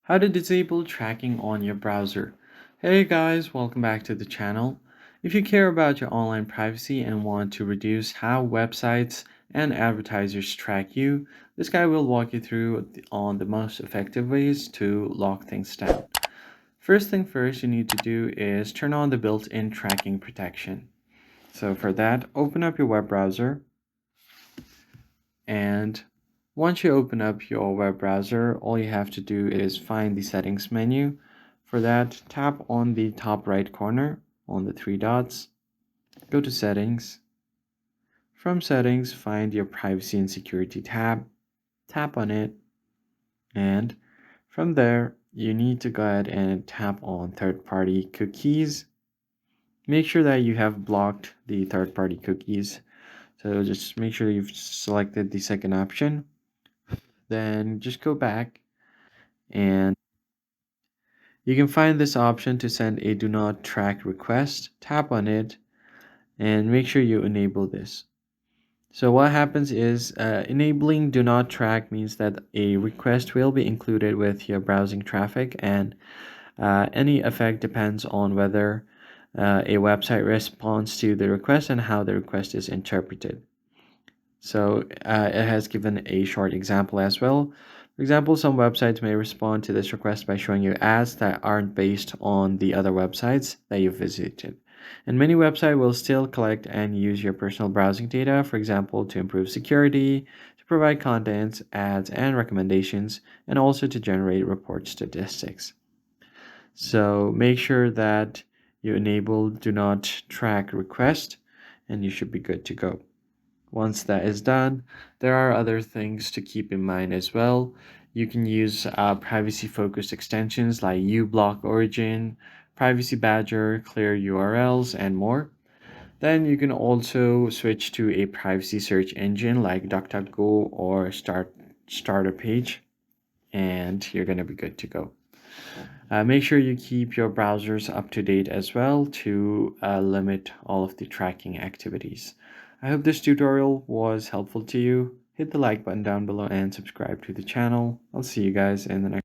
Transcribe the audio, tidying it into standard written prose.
How to disable tracking on your browser. Hey guys, welcome back to the channel. If you care about your online privacy and want to reduce how websites and advertisers track you, this guy will walk you through on the most effective ways to lock things down. First thing first, you need to do is turn on the built-in tracking protection. So for that, open up your web browser, and once you open up your web browser, all you have to do is find the settings menu. For that, tap on the top right corner on the three dots, go to settings. From settings, find your privacy and security tab, tap on it, and from there, you need to go ahead and tap on third-party cookies. Make sure that you have blocked the third-party cookies. So just make sure you've selected the second option. Then just go back and you can find this option to send a do not track request. Tap on it and make sure you enable this. So what happens is enabling do not track means that a request will be included with your browsing traffic, and any effect depends on whether a website responds to the request and how the request is interpreted. So it has given a short example as well. For example, some websites may respond to this request by showing you ads that aren't based on the other websites that you visited. And many websites will still collect and use your personal browsing data, for example, to improve security, to provide contents, ads, and recommendations, and also to generate report statistics. So make sure that you enable do not track request, and you should be good to go. Once that is done, there are other things to keep in mind as well. You can use privacy-focused extensions like uBlock Origin, Privacy Badger, Clear URLs, and more. Then you can also switch to a privacy search engine like DuckDuckGo or Starter Page, and you're gonna be good to go. Make sure you keep your browsers up to date as well to limit all of the tracking activities. I hope this tutorial was helpful to you. Hit the like button down below and subscribe to the channel. I'll see you guys in the next